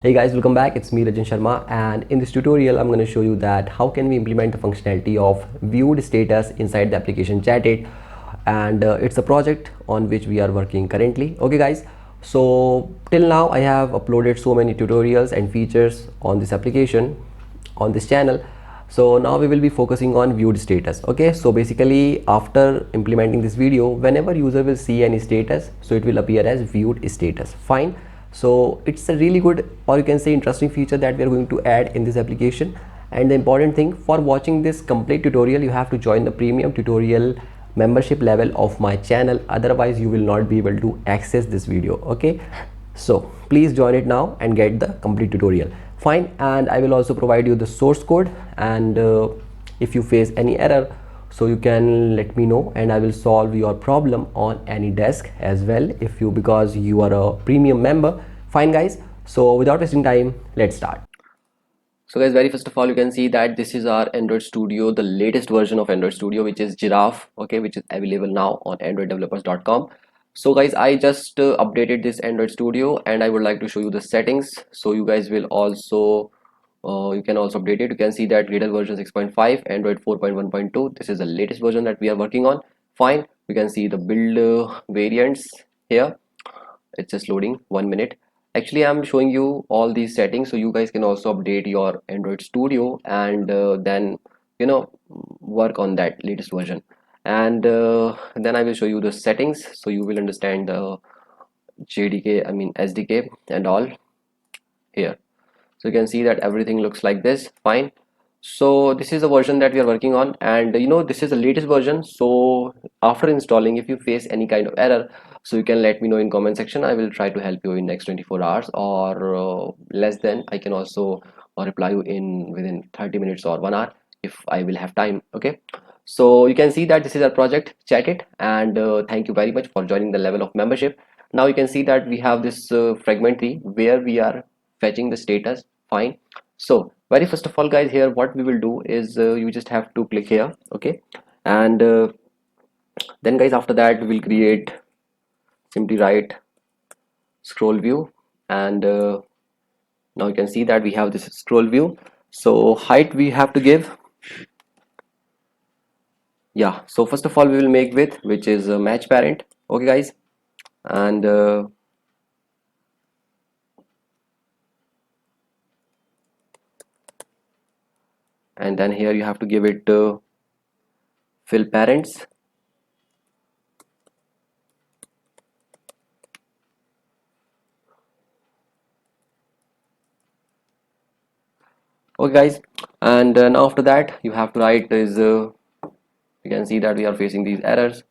Hey guys, welcome back. It's me Rajan Sharma, and in this tutorial I'm going to show you that how can we implement the functionality of viewed status inside the application chatIT, and it's a project on which we are working currently. Okay guys, so till now I have uploaded so many tutorials and features on this application on this channel. So now we will be focusing on viewed status. Okay, so basically after implementing this video, whenever user will see any status, so it will appear as viewed status. Fine. So it's a really good, or you can say interesting feature that we are going to add in this application. And the important thing, for watching this complete tutorial, you have to join the premium tutorial membership level of my channel. Otherwise you will not be able to access this video. Okay, so please join it now and get the complete tutorial. Fine. And I will also provide you the source code, and if you face any error, so you can let me know and I will solve your problem on any desk as well, if you, because you are a premium member. Fine guys, so without wasting time, let's start. So guys, very first of all, you can see that this is our Android Studio, the latest version of Android Studio, which is Giraffe, okay, which is available now on androiddevelopers.com. So guys, I just updated this Android Studio and I would like to show you the settings, so you guys will also you can also update it. You can see that Gradle version 6.5, Android 4.1.2. This is the latest version that we are working on. Fine, you can see the build variants here. It's just loading, 1 minute. Actually I'm showing you all these settings so you guys can also update your Android Studio, and then work on that latest version. And then I will show you the settings so you will understand the JDK, I mean SDK and all here. So you can see that everything looks like this. Fine, so this is the version that we are working on, and this is the latest version. So after installing, if you face any kind of error, so you can let me know in comment section. I will try to help you in next 24 hours or less than. I can also reply you in within 30 minutes or 1 hour if I will have time. Okay, so you can see that this is our project chatIT, and thank you very much for joining the level of membership. Now you can see that we have this fragment tree where we are fetching the status. Fine, so very first of all guys, here what we will do is you just have to click here. Okay, and then guys, after that we will create, simply write scroll view, and now you can see that we have this scroll view. So height we have to give, yeah. So first of all we will make width, which is a match parent. Okay guys, and then here you have to give it fill parents. Okay guys, and now after that you have to write is you can see that we are facing these errors,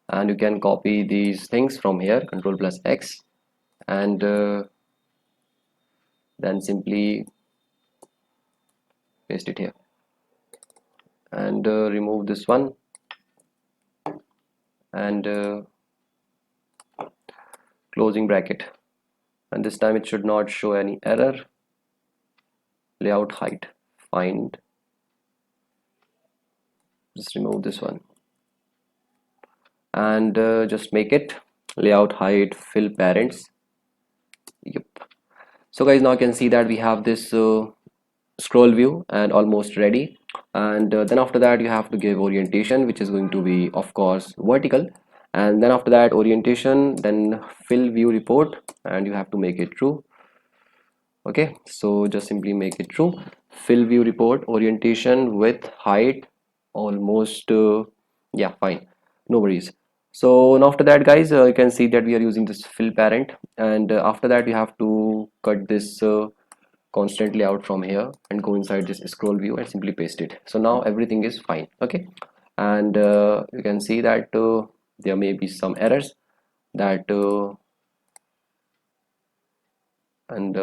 and you can copy these things from here, control plus X, and then simply paste it here, and remove this one, and closing bracket, and this time it should not show any error. Layout height, find, just remove this one, and just make it layout height fill parents. Yep. So guys, now you can see that we have this scroll view and almost ready. And then after that you have to give orientation, which is going to be of course vertical, and then after that orientation, then fill view report, and you have to make it true. Okay, so just simply make it true. Fill view report orientation with height almost yeah, fine, no worries. So now after that guys, you can see that we are using this fill parent, and after that you have to cut this constantly out from here and go inside this scroll view and simply paste it. So now everything is fine. Okay, and you can see that there may be some errors that and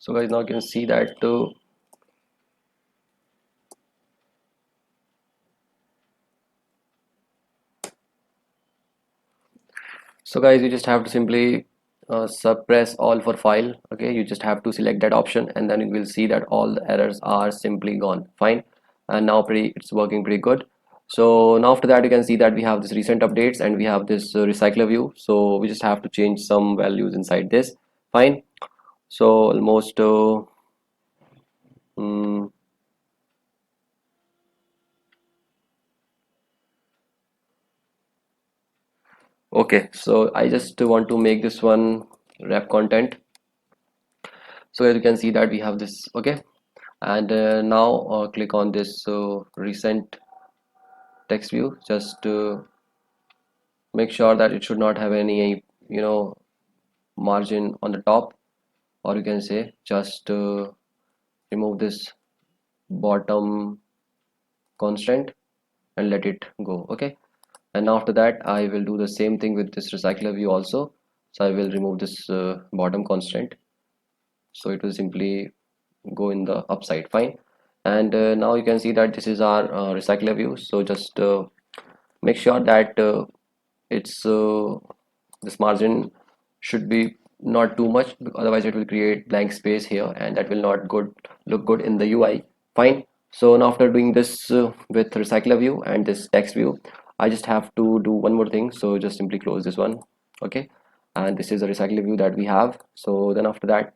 So guys, now you can see that so guys, you just have to simply suppress all for file. Okay, you just have to select that option, and then you will see that all the errors are simply gone. Fine. And now it's working pretty good. So now after that, you can see that we have this recent updates and we have this recycler view. So we just have to change some values inside this. Fine. So almost mm, okay, so I just want to make this one wrap content. So as you can see that we have this. Okay, and now click on this recent text view. Just make sure that it should not have any margin on the top, or you can say just remove this bottom constant and let it go. Okay, and after that I will do the same thing with this recycler view also. So I will remove this bottom constant, so it will simply go in the upside. Fine. And now you can see that this is our recycler view. So just make sure that it's this margin should be not too much, otherwise it will create blank space here and that will not look good in the UI. Fine. So now after doing this with recycler view and this text view, I just have to do one more thing. So just simply close this one. Okay, and this is a recycler view that we have. So then after that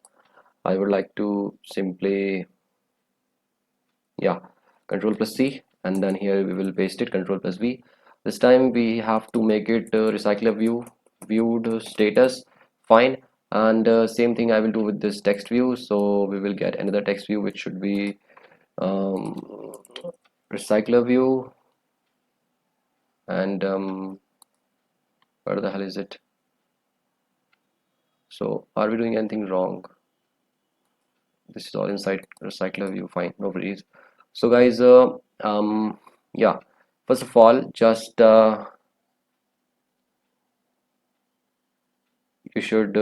I would like to simply, yeah, control plus C, and then here we will paste it, control plus V. This time we have to make it recycler view viewed status. Fine. And same thing I will do with this text view. So we will get another text view which should be um, recycler view, and where the hell is it? So are we doing anything wrong? This is all inside recycler view. Fine, no worries. So guys, yeah, first of all, just you should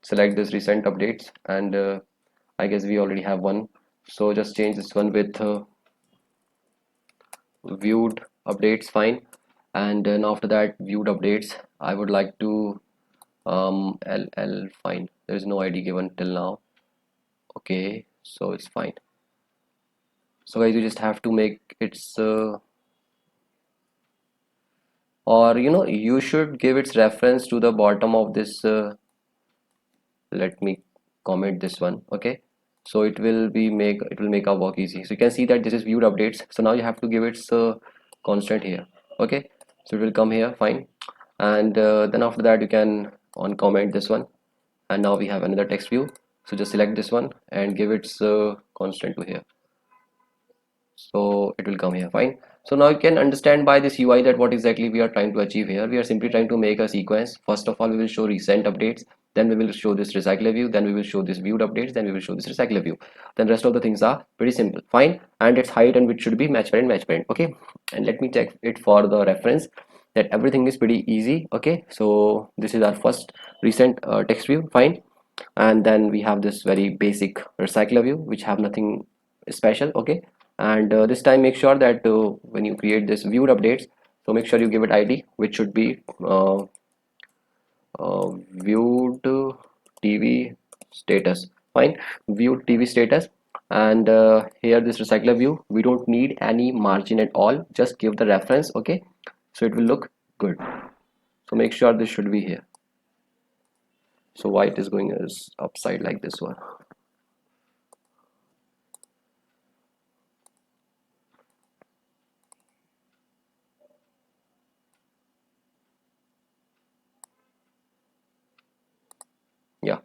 select this recent updates, and I guess we already have one. So just change this one with viewed updates. Fine. And then after that viewed updates, I would like to LL. Fine, there is no ID given till now. Okay, so it's fine. So guys, you just have to make its or you should give its reference to the bottom of this let me comment this one. Okay, so it will make our work easy. So you can see that this is viewed updates. So now you have to give its constant here. Okay, so it will come here. Fine. And then after that you can on comment this one, and now we have another text view. So just select this one and give its constant to here, so it will come here. Fine. So now you can understand by this UI that what exactly we are trying to achieve here. We are simply trying to make a sequence. First of all, we will show recent updates, then we will show this recycler view, then we will show this viewed updates, then we will show this recycler view. Then rest of the things are pretty simple. Fine. And its height and width should be match parent. Okay, and let me check it for the reference that everything is pretty easy. Okay, so this is our first recent text view. Fine. And then we have this very basic recycler view which have nothing special. Okay, and this time make sure that when you create this viewed updates, so make sure you give it ID which should be viewed TV status. Fine, viewed TV status. And here this recycler view, we don't need any margin at all, just give the reference. Okay, so it will look good. So make sure this should be here. So why it is going as upside like this one? Yeah,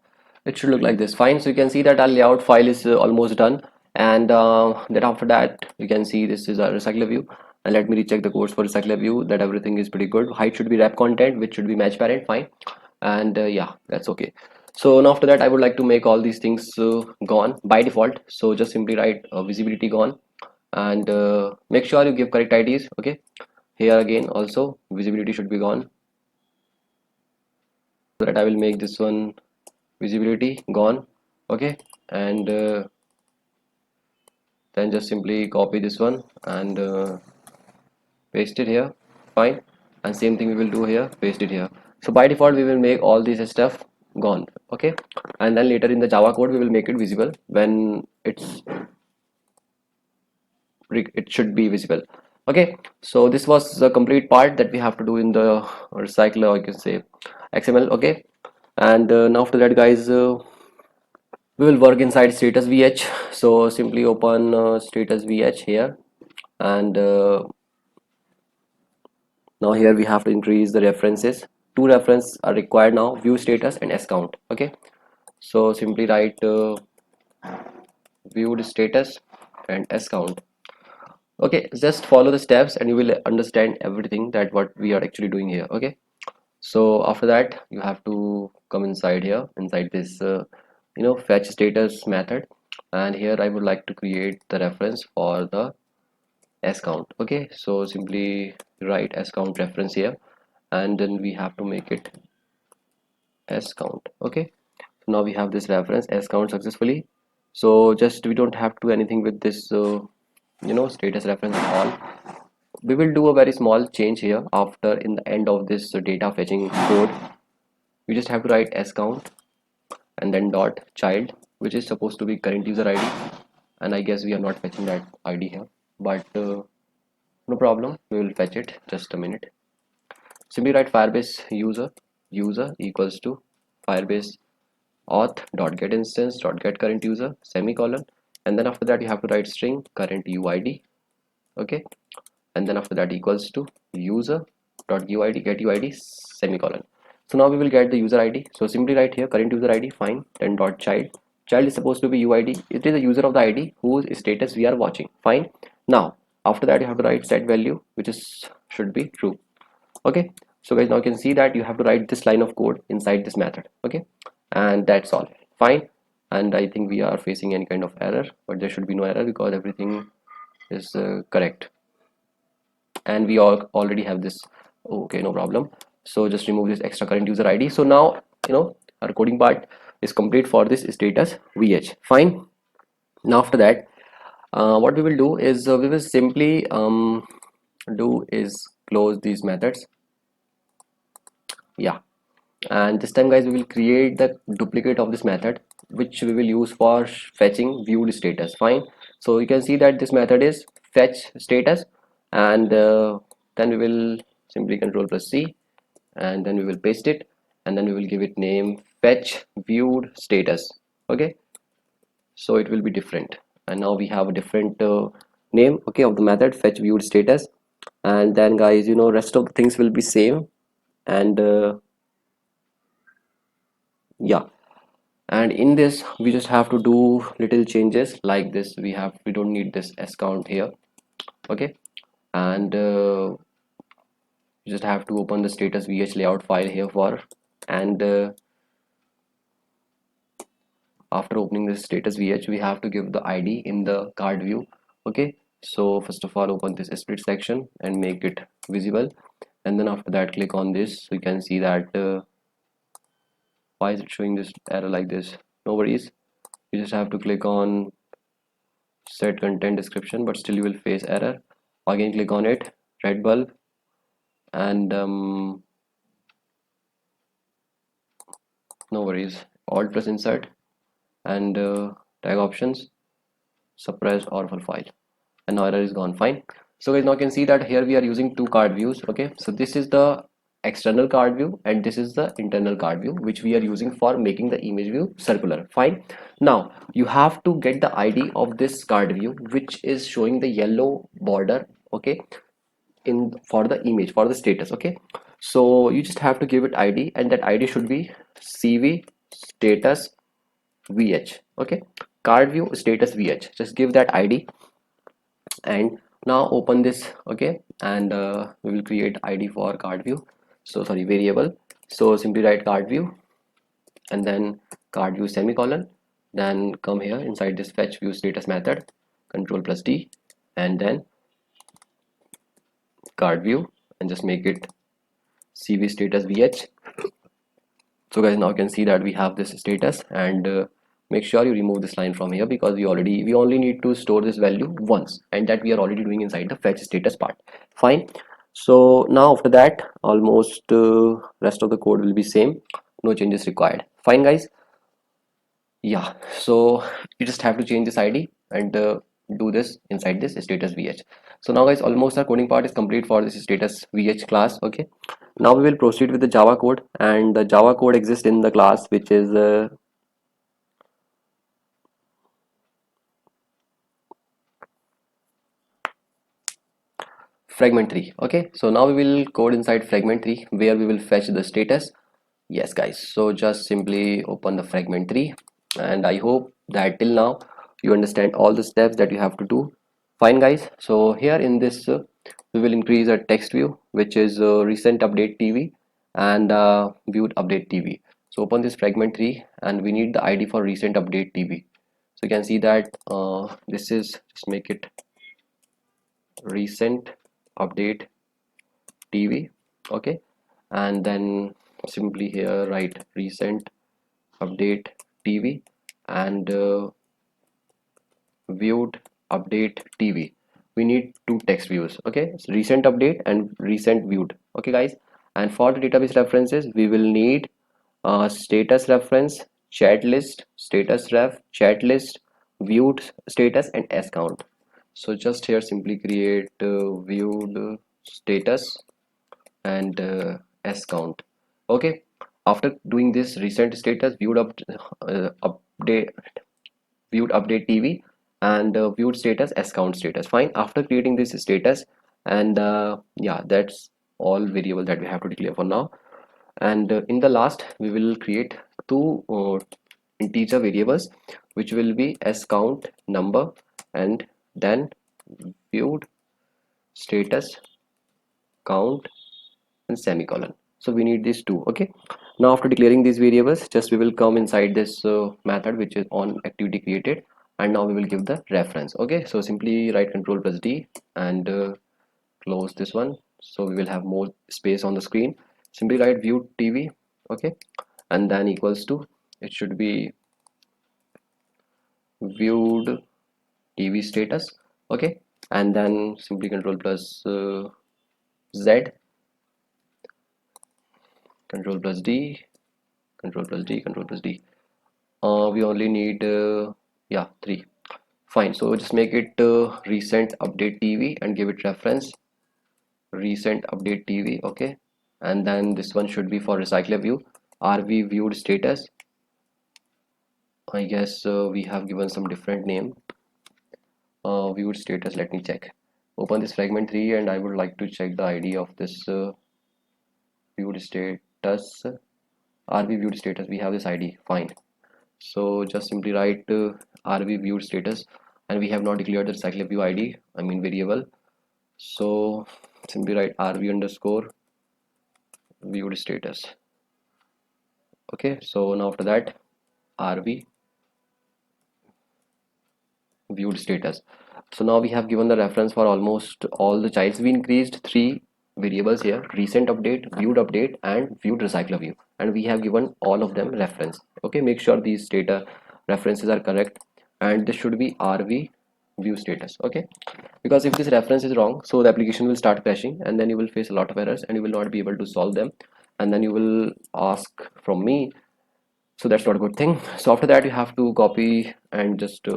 it should look like this. Fine. So you can see that our layout file is almost done, and then after that you can see this is a recycler view. And let me recheck the codes for recycler view that everything is pretty good. Height should be wrap content, which should be match parent. Fine. And yeah, that's okay. So now after that I would like to make all these things gone by default. So just simply write visibility gone, and make sure you give correct IDs. Okay, here again also visibility should be gone. So that I will make this one visibility gone. Okay, and then just simply copy this one and paste it here. Fine. And same thing we will do here, paste it here. So by default we will make all this stuff gone. Okay, and then later in the Java code we will make it visible when it should be visible. Okay, so this was the complete part that we have to do in the recycler, or you can say XML. Okay, and now after that, guys, we will work inside status vh. So simply open status vh here, and now here we have to increase the references. Two references are required now, view status and s count. Okay, so simply write viewed status and s count. Okay, just follow the steps and you will understand everything that what we are actually doing here. Okay, so after that you have to come inside here, inside this fetch status method, and here I would like to create the reference for the s count. Okay, so simply write s count reference here, and then we have to make it s count. Okay, so now we have this reference s count successfully. So just we don't have to do anything with this status reference at all. We will do a very small change here after in the end of this data fetching code. We just have to write s count and then dot child, which is supposed to be current user id, and I guess we are not fetching that id here, but no problem, we will fetch it. Just a minute. Simply write firebase user equals to firebase auth dot get instance dot get current user semicolon, and then after that you have to write string current uid. Okay, and then after that equals to user dot uid get uid semicolon. So now we will get the user id. So simply write here current user id. Fine. Then dot child is supposed to be uid. It is the user of the id whose status we are watching. Fine. Now after that you have to write set value, which is should be true. Okay, so guys, now you can see that you have to write this line of code inside this method. Okay, and that's all. Fine. And I think we are facing any kind of error, but there should be no error because everything is correct, and we all already have this. Okay, no problem. So just remove this extra current user id. So now our coding part is complete for this status vh. Fine. Now after that, what we will do is we will simply do is close these methods. Yeah, and this time, guys, we will create the duplicate of this method, which we will use for fetching viewed status. Fine. So you can see that this method is fetch status, and then we will simply control plus c, and then we will paste it, and then we will give it name fetch viewed status. Okay, so it will be different, and now we have a different name, okay, of the method fetch viewed status. And then, guys, rest of the things will be same, and yeah, and in this we just have to do little changes like this. We don't need this s count here. Okay, and you just have to open the status vh layout file here for, and after opening the status vh we have to give the id in the card view. Okay, so first of all open this split section and make it visible, and then after that click on this. So you can see that why is it showing this error like this? No worries, you just have to click on set content description, but still you will face error. Again click on it, red bulb, and no worries, alt plus insert, and tag options, suppress orphan file, and now error is gone. Fine. So guys, now you can see that here we are using two card views. Okay, so this is the external card view and this is the internal card view, which we are using for making the image view circular. Fine. Now you have to get the id of this card view, which is showing the yellow border. Okay, in for the image, for the status. Okay, so you just have to give it id, and that id should be cv status vh. Okay, card view status vh, just give that id, and now open this. Okay, and we will create id for card view. So sorry, variable. So simply write card view and then card view semicolon, then come here inside this fetch view status method, control plus d, and then card view, and just make it cv status vh. So guys, now you can see that we have this status, and make sure you remove this line from here, because we only need to store this value once, and that we are already doing inside the fetch status part. Fine. So now after that, almost rest of the code will be same, no changes required. Fine guys. Yeah, so you just have to change this id and do this inside this status vh. So now guys, almost our coding part is complete for this status vh class. Okay, now we will proceed with the java code, and the java code exists in the class which is fragment 3. Okay, so now we will code inside fragment 3 where we will fetch the status. Yes guys, so just simply open the fragment 3, and I hope that till now you understand all the steps that you have to do. Fine guys, so here in this we will increase a text view which is recent update tv and viewed update tv. So open this fragment 3 and we need the id for recent update tv. So you can see that this is, just make it recent update tv. Okay, and then simply here write recent update tv and viewed update tv. We need two text views. Okay, so recent update and recent viewed. Okay guys, and for the database references we will need status reference, chat list, status ref, chat list, viewed status, and s count. So just here simply create viewed status and s count. Okay, after doing this recent status, update, viewed update tv and viewed status, s count status. Fine, after creating this status, and yeah, that's all variable that we have to declare for now. And in the last we will create two integer variables which will be s count number and then viewed status count and semicolon. So we need these two. Okay, now after declaring these variables, just we will come inside this method which is on activity created, and now we will give the reference. Okay, so simply write control plus d and close this one, so we will have more space on the screen. Simply write viewed tv. Okay, and then equals to, it should be viewed tv status. Okay, and then simply control plus z, control plus d, control plus d, control plus d. We only need yeah, 3. Fine, so just make it recent update tv and give it reference recent update tv. Okay, and then this one should be for recycler view, rv viewed status. I guess we have given some different name. Viewed status, let me check. Open this fragment 3 and I would like to check the id of this viewed status, rv viewed status. We have this id. Fine, so just simply write rv viewed status, and we have not declared the recycler view id, I mean variable. So simply write rv underscore viewed status. Okay, so now after that, rv viewed status. So now we have given the reference for almost all the childs. We increased 3 variables here: recent update, viewed update, and viewed recycler view, and we have given all of them reference. Okay, make sure these data references are correct, and this should be rv view status. Okay, because if this reference is wrong, so the application will start crashing, and then you will face a lot of errors and you will not be able to solve them, and then you will ask from me. So that's not a good thing. So after that, you have to copy and just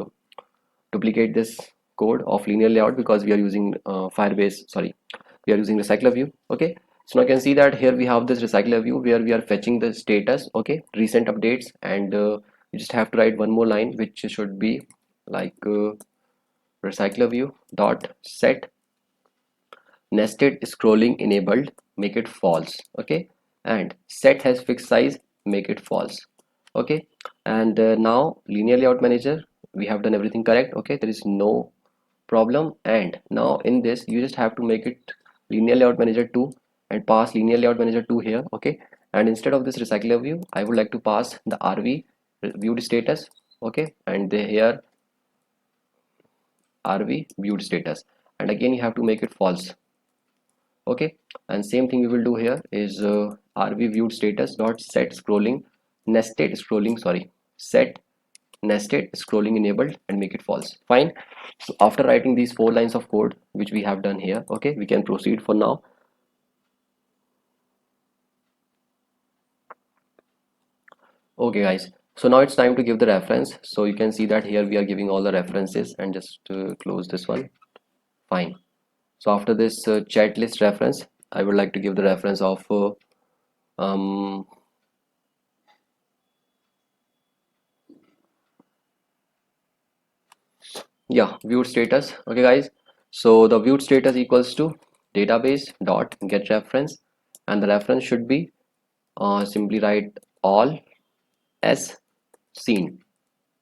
duplicate this code of linear layout, because we are using Firebase, sorry, we are using recycler view. Okay, so now you can see that here we have this recycler view where we are fetching the status. Okay, recent updates, and you just have to write one more line which should be like recycler view dot set nested scrolling enabled, make it false. Okay, and set has fixed size, make it false. Okay, and now linear layout manager, we have done everything correct. Okay, there is no problem, and now in this you just have to make it linear layout manager 2 and pass linear layout manager 2 here. Okay, and instead of this recycler view, I would like to pass the rv viewed status. Okay, and here rv viewed status, and again you have to make it false. Okay, and same thing we will do here is rv viewed status dot set scrolling nested scrolling, sorry, set nested scrolling enabled and make it false. Fine. So after writing these 4 lines of code which we have done here, okay, we can proceed for now. Okay guys, so now it's time to give the reference. So you can see that here we are giving all the references, and just close this one. Fine. So after this chat list reference, I would like to give the reference of um, yeah, viewed status. Okay guys, so the viewed status equals to database dot get reference, and the reference should be simply write all as seen,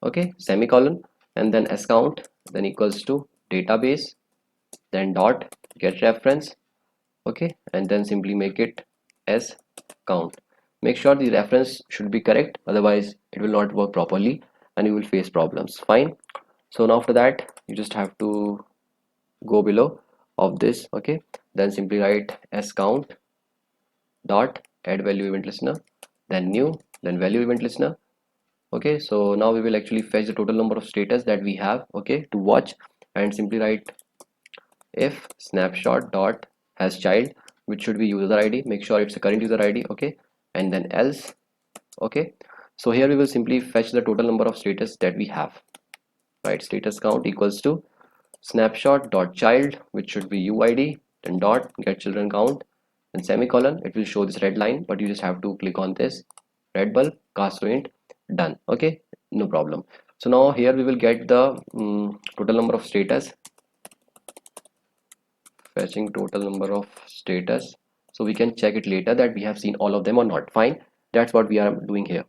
okay, semicolon, and then s count, then equals to database, then dot get reference, okay, and then simply make it as count. Make sure the reference should be correct, otherwise it will not work properly and you will face problems. Fine. So now after that you just have to go below of this, okay, then simply write s count dot add value event listener, then new, then value event listener. Okay, so now we will actually fetch the total number of status that we have, okay, to watch, and simply write if snapshot dot has child, which should be user id, make sure it's a current user id, okay, and then else, okay. So here we will simply fetch the total number of status that we have, right? Status count equals to snapshot dot child, which should be uid, then dot get children count, then semicolon. It will show this red line, but you just have to click on this red bulb, cast to int, done. Okay, no problem. So now here we will get the total number of status, fetching total number of status, so we can check it later that we have seen all of them or not. Fine, that's what we are doing here.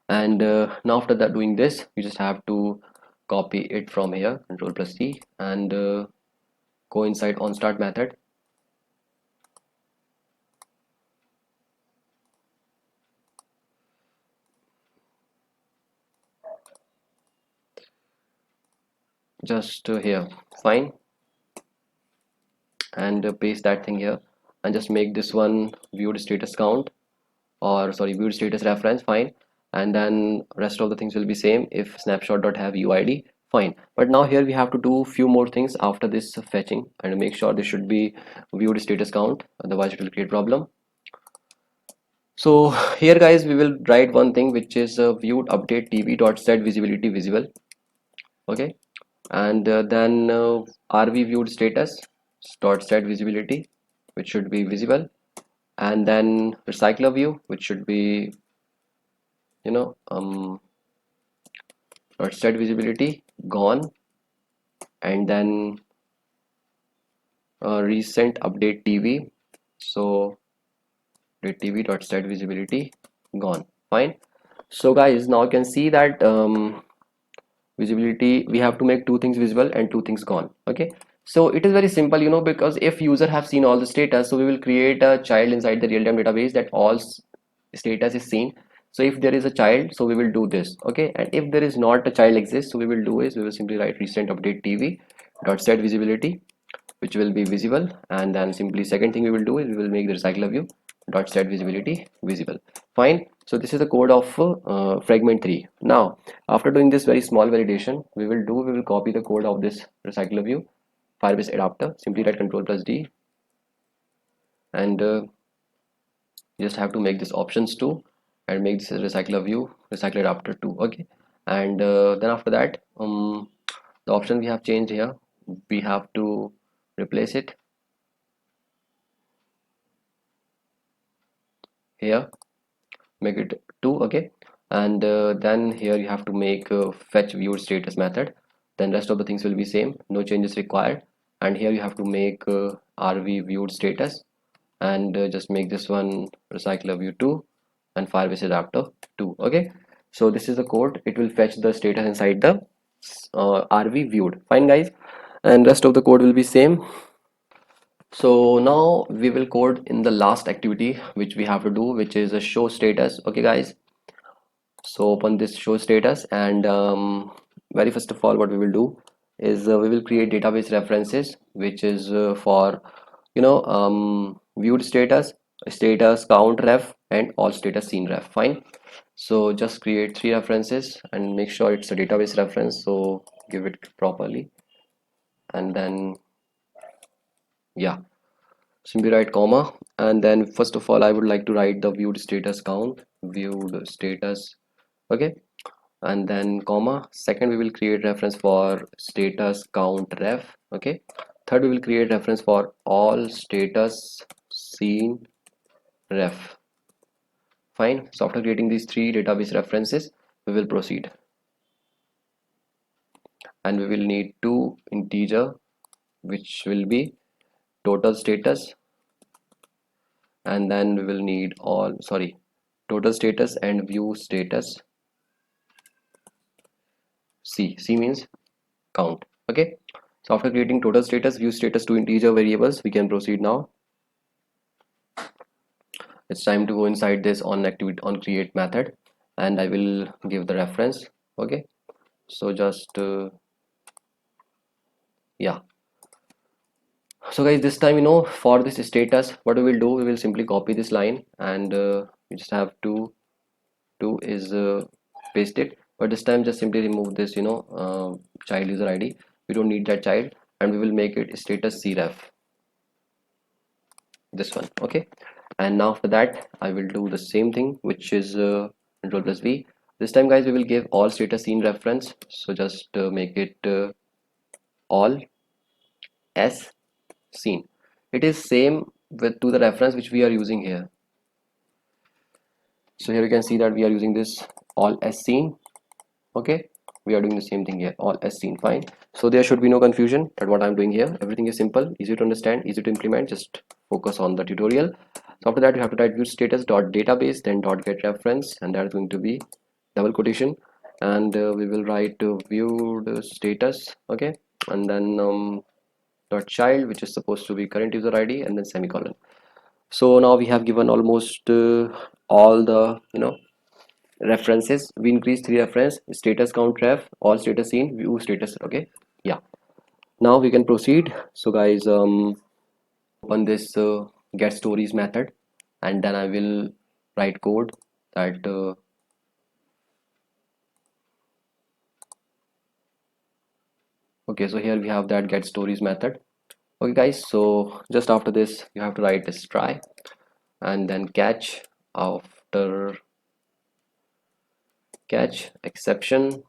And now after that doing this, you just have to copy it from here, control plus C, and go inside on start method. Just here. Fine, and paste that thing here, and just make this one viewed status count, or sorry, viewed status reference. Fine, and then rest of the things will be same if snapshot dot have uid. Fine, but now here we have to do few more things after this fetching, and make sure this should be viewed status count, otherwise it will create problem. So here guys, we will write one thing which is viewed update tv dot set visibility visible, okay, and then rv viewed status dot set visibility, which should be visible, and then recycler view, which should be, you know, dot set visibility gone, and then recent update tv, so tv dot set visibility gone. Fine. So guys, now you can see that visibility, we have to make two things visible and two things gone, okay. So it is very simple, you know, because if user have seen all the status, so we will create a child inside the real-time database that all status is seen. So if there is a child, so we will do this, okay, and if there is not a child exists, so we will do is we will simply write recent update tv dot set visibility, which will be visible, and then simply second thing we will do is we will make the recycler view dot set visibility visible. Fine. So this is the code of fragment 3. Now after doing this very small validation, we will copy the code of this recycler view firebase adapter. Simply write control plus d, and you just have to make this options 2 and make this recycler view recycler adapter 2, okay. And then after that, the option we have changed here, we have to replace it here, make it 2, okay, and then here you have to make fetch viewed status method, then rest of the things will be same, no changes required. And here you have to make rv viewed status, and just make this one recycler view 2 and firebase adapter 2, okay. So this is the code, it will fetch the status inside the rv viewed. Fine guys, and rest of the code will be same. So now we will code in the last activity which we have to do, which is a show status, okay guys. So open this show status, and very first of all what we will do is we will create database references, which is for, you know, viewed status, status count ref, and all status seen ref. Fine. So just create three references and make sure it's a database reference, so give it properly. And then yeah, simply write comma, and then first of all I would like to write the viewed status count, viewed status, okay, and then comma. Second, we will create reference for status count ref, okay. Third, we will create reference for all status seen ref. Fine. So after creating these three database references, we will proceed, and we will need two integer, which will be total status, and then we will need all, sorry, total status and view status. C means count, okay. So after creating total status, view status, two integer variables, we can proceed now. It's time to go inside this on activity on create method, and I will give the reference, okay. So just yeah, so guys, this time, for this status, what we will do, we will simply copy this line, and we just have to do is paste it. But this time just simply remove this, child user id. We don't need that child, and we will make it status cref, this one, okay. And now after that I will do the same thing, which is control plus v. This time, guys, we will give all status scene reference, so just make it all s scene. It is same with to the reference which we are using here. So here you can see that we are using this all as seen, okay. We are doing the same thing here, all as seen. Fine. So there should be no confusion that what I'm doing here. Everything is simple, easy to understand, easy to implement. Just focus on the tutorial. So after that, you have to write view status dot database, then dot get reference, and that's going to be double quotation, and we will write viewed status, okay, and then dot child, which is supposed to be current user id, and then semicolon. So now we have given almost all the references. We increase three reference: status count ref, all status seen, view status, okay. Yeah, now we can proceed. So guys, open this get stories method, and then I will write code that okay. So here we have that get stories method, okay guys. So just after this you have to write this try, and then catch, after catch exception,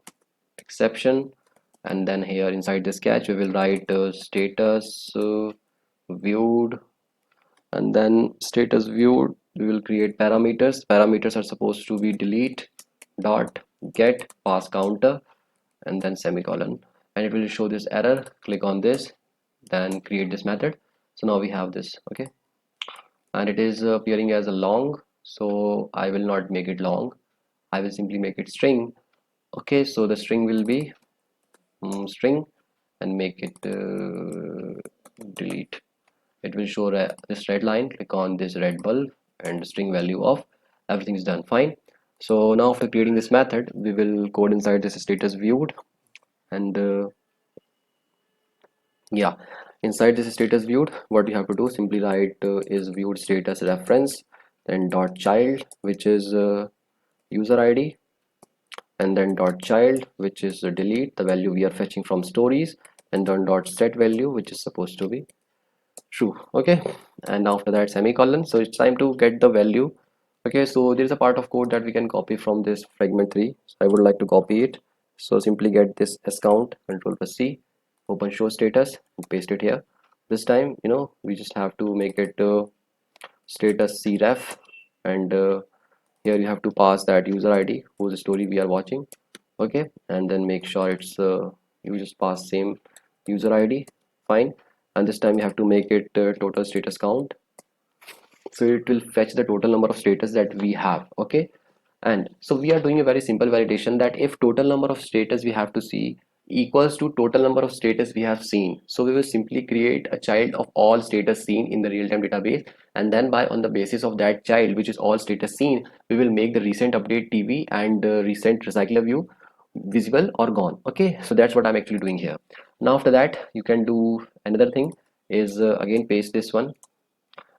and then here inside this catch we will write status viewed, and then status viewed we will create parameters are supposed to be delete dot get pass counter, and then semicolon, and it will show this error. Click on this, then create this method. So now we have this, okay, and it is appearing as a long, so I will not make it long, I will simply make it string, okay. So the string will be string, and make it delete. It will show this red line. Click on this red bulb, and string value of everything is done. Fine. So now after creating this method, we will code inside this status viewed, and yeah, inside this status viewed, what you have to do, simply write is viewed status reference, then dot child, which is user id, and then dot child, which is delete the value we are fetching from stories, and then dot set value, which is supposed to be true, okay. And after that semicolon. So it's time to get the value, okay. So there's a part of code that we can copy from this fragment 3, so I would like to copy it. So simply get this s count, control plus c, open show status, and paste it here. This time, we just have to make it status cref, and here you have to pass that user id whose story we are watching, okay. And then make sure it's you just pass same user id. Fine. And this time you have to make it total status count, so it will fetch the total number of status that we have, okay. And so we are doing a very simple validation, that if total number of status we have to see equals to total number of status we have seen, so we will simply create a child of all status seen in the real-time database, and then by on the basis of that child, which is all status seen, we will make the recent update tv and recent recycler view visible or gone, okay. So that's what I'm actually doing here. Now after that, you can do another thing, is again paste this one,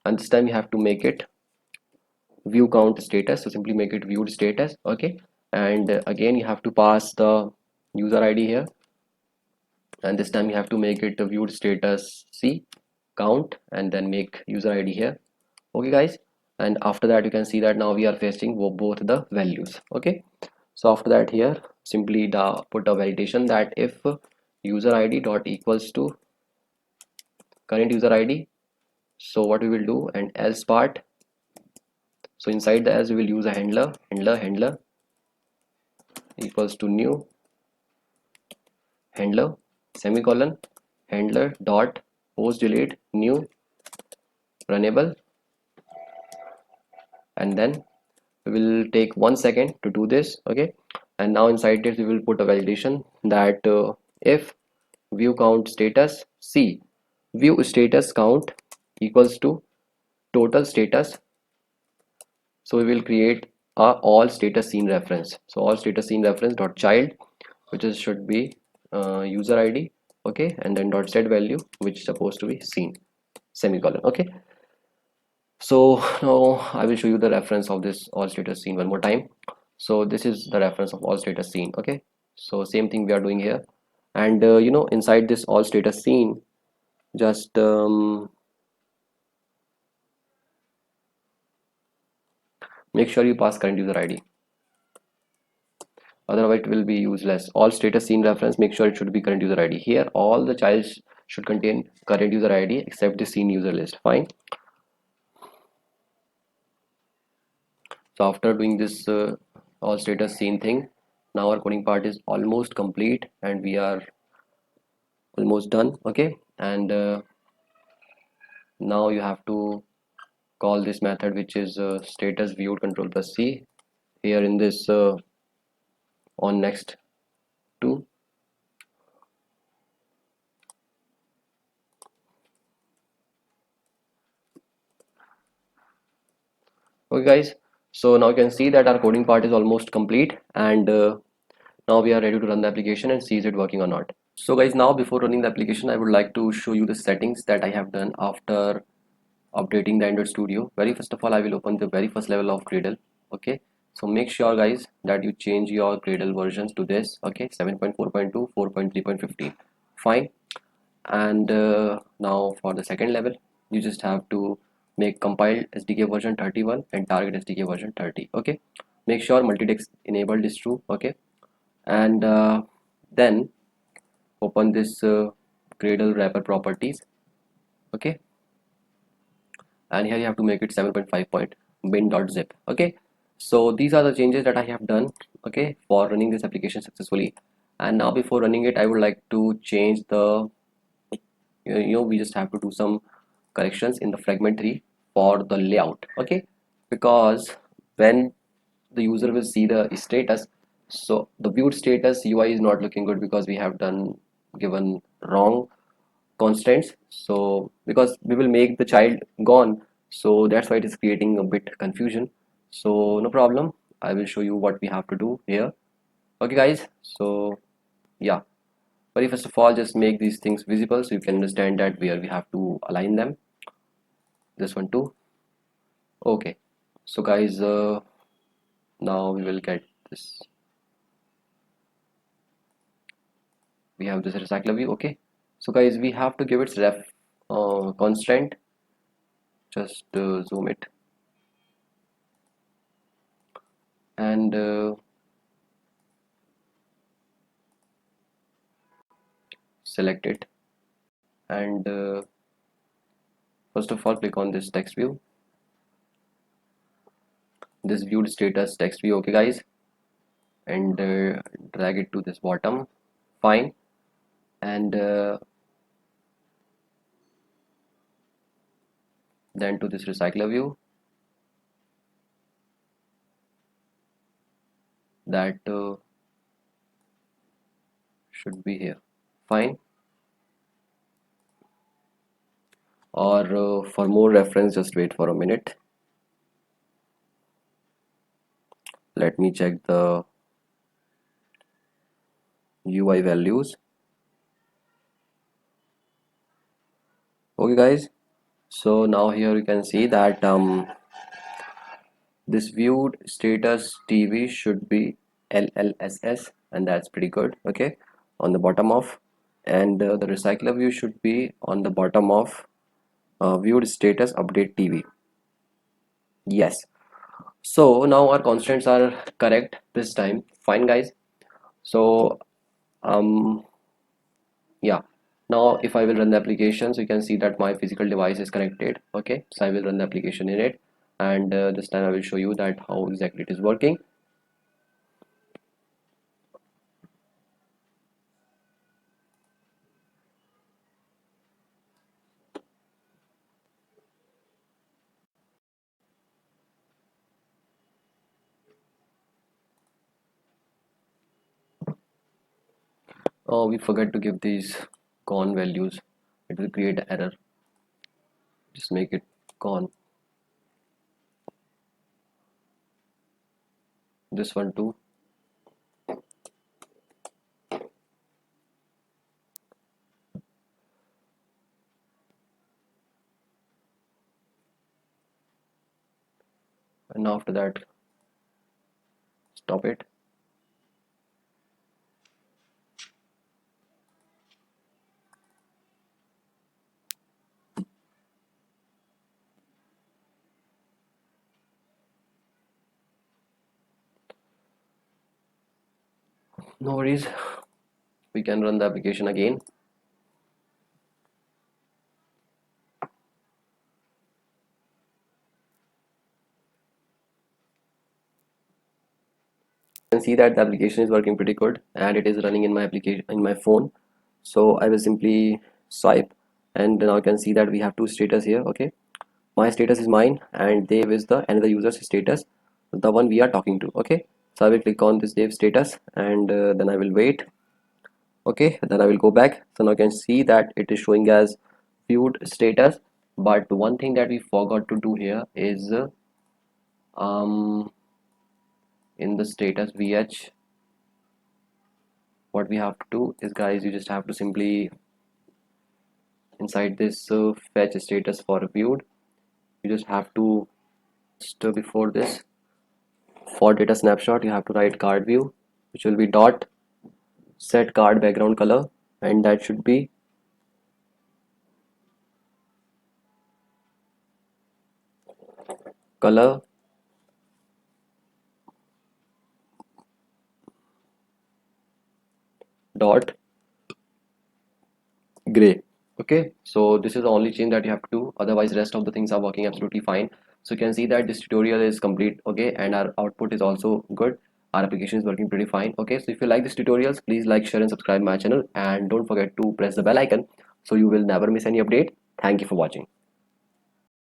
and this time you have to make it view count status, so simply make it viewed status. Okay, and again you have to pass the user ID here, and this time you have to make it the viewed status C count and then make user ID here. Okay guys, and after that you can see that now we are facing both the values. Okay, so after that here simply put a validation that if user ID dot equals to current user ID, so what we will do, and else part, so inside the else we will use a handler equals to new handler semicolon handler dot post delete new runnable, and then we will take 1 second to do this. Okay, and now inside this we will put a validation that if view count status C view status count equals to total status, so we will create a all status scene reference, so all status scene reference dot child, which is should be user ID. Okay, and then dot set value, which is supposed to be scene semicolon. Okay, so now I will show you the reference of this all status scene one more time. So this is the reference of all status scene. Okay, so same thing we are doing here, and inside this all status scene, just make sure you pass current user ID, otherwise it will be useless. All status scene reference, make sure it should be current user ID. Here all the childs should contain current user ID except the scene user list. Fine. So after doing this all status scene thing, now our coding part is almost complete and we are almost done. Okay, and now you have to call this method, which is status viewed control plus C here in this on next two. Okay guys, so now you can see that our coding part is almost complete, and now we are ready to run the application and see is it working or not. So guys, now before running the application, I would like to show you the settings that I have done after updating the Android Studio. Very first of all, I will open the very first level of Gradle. Okay, so make sure guys that you change your Gradle versions to this. Okay, 7.4.2, 4.3.15. Fine. And now for the second level, you just have to make compiled SDK version 31 and target SDK version 30. Okay, make sure multi-text enabled is true. Okay, and then open this Gradle wrapper properties. Okay, and here you have to make it 7.5.bin.zip. Okay, so these are the changes that I have done, okay, for running this application successfully. And now before running it, I would like to change the we just have to do some corrections in the fragment 3 for the layout. Okay, because when the user will see the status, so the viewed status UI is not looking good because we have given wrong constants. So because we will make the child gone, so that's why it is creating a bit confusion. So no problem, I will show you what we have to do here. Okay guys, so yeah, very first of all, just make these things visible so you can understand that where we have to align them. This one too. Okay, so guys, now we will get this, we have this recycler view. Okay, so guys, we have to give its ref constant. Just zoom it, and select it, and first of all click on this text view, this viewed status text view. Okay guys, and drag it to this bottom. Fine. And then to this recycler view, that should be here. Fine. Or for more reference, just wait for a minute. Let me check the UI values. Okay guys, so now here you can see that This viewed status TV should be LLSS, and that's pretty good. Okay, on the bottom of, and the recycler view should be on the bottom of viewed status update TV. Yes. So now our constants are correct this time. Fine, guys. So um yeah. Now if I will run the application, so you can see that my physical device is connected. Okay, so I will run the application in it, and this time I will show you that how exactly it is working. Oh, we forget to give these gone values. It will create an error. Just make it gone. This one too. And after that, stop it. No worries. We can run the application again. You can see that the application is working pretty good, and it is running in my application in my phone. So I will simply swipe, and now you can see that we have two status here. Okay, my status is mine, and Dave is the another user's status, the one we are talking to. Okay, so I will click on this Dave status, and then I will wait. Okay, then I will go back. So now you can see that it is showing as viewed status, but one thing that we forgot to do here is um in the status vh, what we have to do is, guys, you just have to simply inside this fetch status for viewed, you just have to before this, for data snapshot, you have to write card view, which will be dot set card background color, and that should be color dot gray. Okay, so this is the only change that you have to do, otherwise rest of the things are working absolutely fine. So you can see that this tutorial is complete. Okay, and our output is also good. Our application is working pretty fine. Okay, so if you like these tutorials, please like, share and subscribe my channel, and don't forget to press the bell icon so you will never miss any update. Thank you for watching.